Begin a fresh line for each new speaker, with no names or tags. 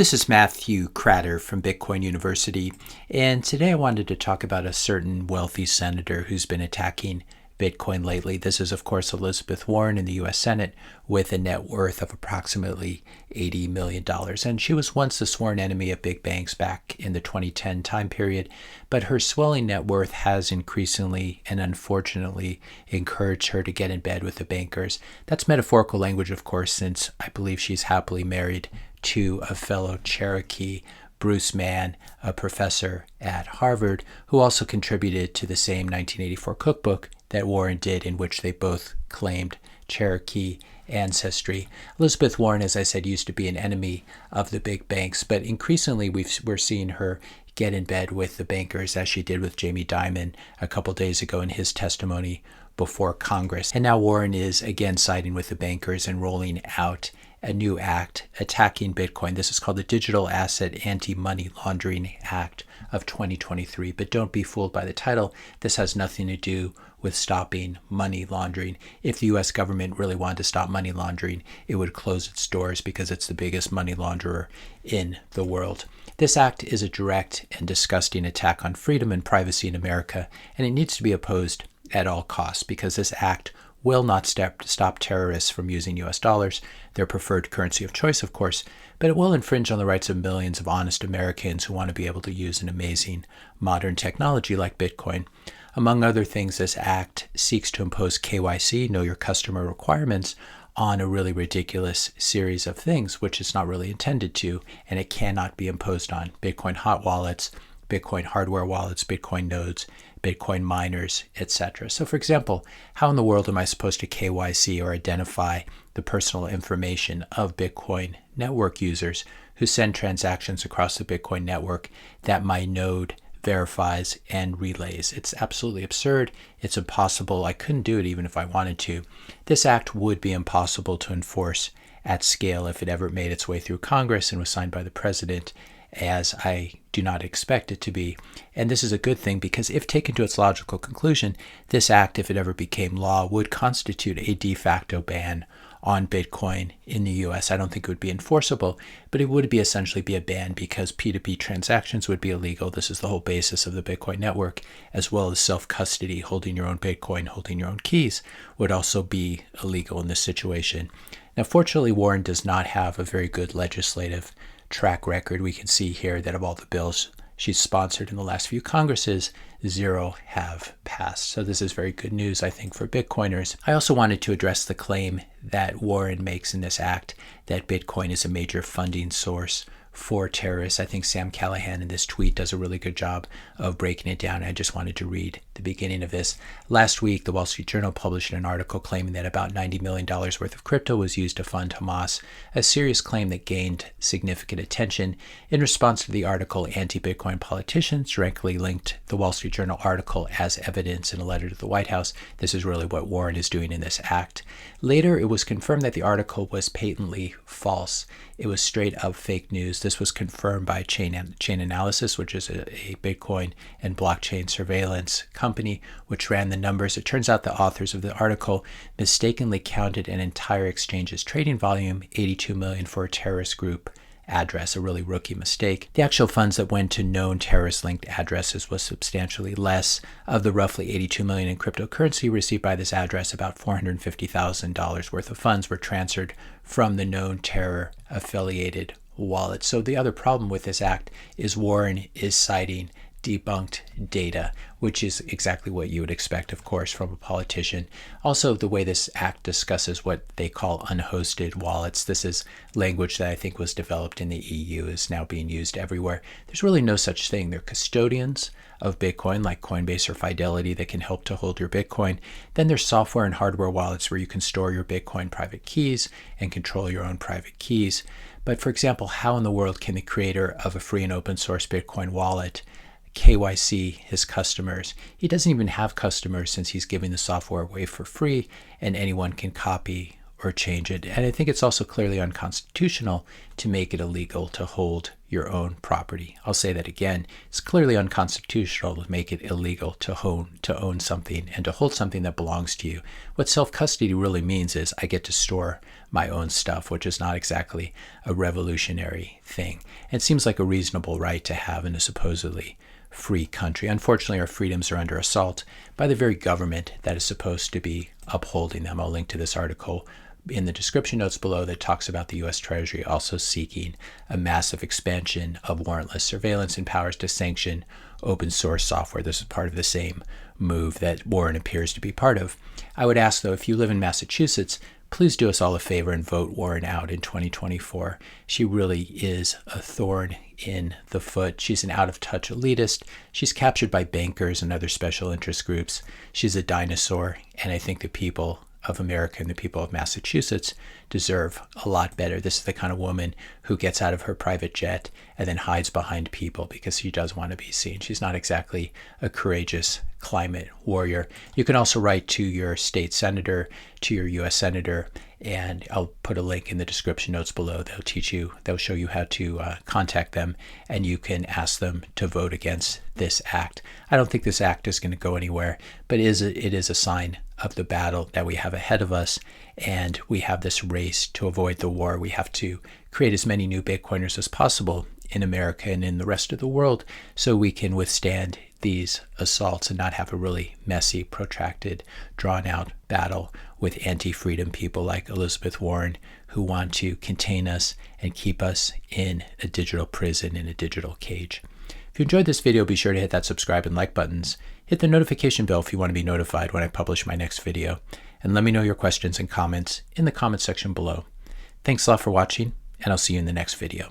This is Matthew Cratter from Bitcoin University, and today I wanted to talk about a certain wealthy senator who's been attacking Bitcoin lately. This is, of course, Elizabeth Warren in the U.S. Senate with a net worth of approximately $80 million. And she was once the sworn enemy of big banks back in the 2010 time period, but her swelling net worth has increasingly and unfortunately encouraged her to get in bed with the bankers. That's metaphorical language, of course, since I believe she's happily married to a fellow Cherokee, Bruce Mann, a professor at Harvard, who also contributed to the same 1984 cookbook that Warren did, in which they both claimed Cherokee ancestry. Elizabeth Warren, as I said, used to be an enemy of the big banks, but increasingly we're seeing her get in bed with the bankers, as she did with Jamie Dimon a couple days ago in his testimony before Congress. And now Warren is again siding with the bankers and rolling out a new act attacking Bitcoin. This is called the Digital Asset Anti-Money Laundering Act of 2023. But don't be fooled by the title. This has nothing to do with stopping money laundering. If the U.S. government really wanted to stop money laundering, it would close its doors because it's the biggest money launderer in the world. This act is a direct and disgusting attack on freedom and privacy in America, and it needs to be opposed at all costs because this act will not stop terrorists from using U.S. dollars, their preferred currency of choice, of course, but it will infringe on the rights of millions of honest Americans who want to be able to use an amazing modern technology like Bitcoin. Among other things, this act seeks to impose KYC, know your customer requirements, on a really ridiculous series of things, which it's not really intended to, and it cannot be imposed on Bitcoin hot wallets, Bitcoin hardware wallets, Bitcoin nodes, Bitcoin miners, etc. So for example, how in the world am I supposed to KYC or identify the personal information of Bitcoin network users who send transactions across the Bitcoin network that my node verifies and relays? It's absolutely absurd. It's impossible. I couldn't do it even if I wanted to. This act would be impossible to enforce at scale if it ever made its way through Congress and was signed by the president, as I do not expect it to be. And this is a good thing because if taken to its logical conclusion, this act, if it ever became law, would constitute a de facto ban on Bitcoin in the US. I don't think it would be enforceable, but it would essentially be a ban because P2P transactions would be illegal. This is the whole basis of the Bitcoin network, as well as self-custody, holding your own Bitcoin, holding your own keys, would also be illegal in this situation. Now, fortunately, Warren does not have a very good legislative track record. We can see here that of all the bills she's sponsored in the last few Congresses, 0 have passed. So this is very good news, I think, for Bitcoiners. I also wanted to address the claim that Warren makes in this act that Bitcoin is a major funding source for terrorists. I think Sam Callahan in this tweet does a really good job of breaking it down. I just wanted to read the beginning of this. Last week, the Wall Street Journal published an article claiming that about $90 million worth of crypto was used to fund Hamas, a serious claim that gained significant attention. In response to the article, anti-Bitcoin politicians directly linked the Wall Street Journal article as evidence in a letter to the White House. This is really what Warren is doing in this act. Later, it was confirmed that the article was patently false. It was straight up fake news. This was confirmed by Chain Analysis, which is a Bitcoin and blockchain surveillance company, which ran the numbers. It turns out the authors of the article mistakenly counted an entire exchange's trading volume, 82 million for a terrorist group address, a really rookie mistake. The actual funds that went to known terrorist-linked addresses was substantially less. Of the roughly 82 million in cryptocurrency received by this address, about $450,000 worth of funds were transferred from the known terror-affiliated wallet. So the other problem with this act is Warren is citing debunked data, which is exactly what you would expect, of course, from a politician. Also, the way this act discusses what they call unhosted wallets, this is language that I think was developed in the EU, is now being used everywhere. There's really no such thing. They're custodians of Bitcoin, like Coinbase or Fidelity, that can help to hold your Bitcoin. Then there's software and hardware wallets where you can store your Bitcoin private keys and control your own private keys. But for example, how in the world can the creator of a free and open source Bitcoin wallet KYC his customers? He doesn't even have customers since he's giving the software away for free and anyone can copy or change it. And I think it's also clearly unconstitutional to make it illegal to hold your own property. I'll say that again. It's clearly unconstitutional to make it illegal to own something and to hold something that belongs to you. What self-custody really means is I get to store my own stuff, which is not exactly a revolutionary thing. It seems like a reasonable right to have in a supposedly free country. Unfortunately, our freedoms are under assault by the very government that is supposed to be upholding them. I'll link to this article in the description notes below that talks about the U.S. Treasury also seeking a massive expansion of warrantless surveillance and powers to sanction open source software. This is part of the same move that Warren appears to be part of. I would ask, though, if you live in Massachusetts, please do us all a favor and vote Warren out in 2024. She really is a thorn in the foot. She's an out-of-touch elitist. She's captured by bankers and other special interest groups. She's a dinosaur, and I think the people of America and the people of Massachusetts deserve a lot better. This is the kind of woman who gets out of her private jet and then hides behind people because she does want to be seen. She's not exactly a courageous climate warrior. You can also write to your state senator, to your U.S. senator, and I'll put a link in the description notes below. They'll show you how to contact them, and you can ask them to vote against this act. I don't think this act is going to go anywhere, but it is a sign of the battle that we have ahead of us, and we have this race to avoid the war. We have to create as many new Bitcoiners as possible in America and in the rest of the world so we can withstand these assaults and not have a really messy, protracted, drawn-out battle with anti-freedom people like Elizabeth Warren who want to contain us and keep us in a digital prison, in a digital cage. If you enjoyed this video, be sure to hit that subscribe and like buttons. Hit the notification bell if you want to be notified when I publish my next video. And let me know your questions and comments in the comment section below. Thanks a lot for watching, and I'll see you in the next video.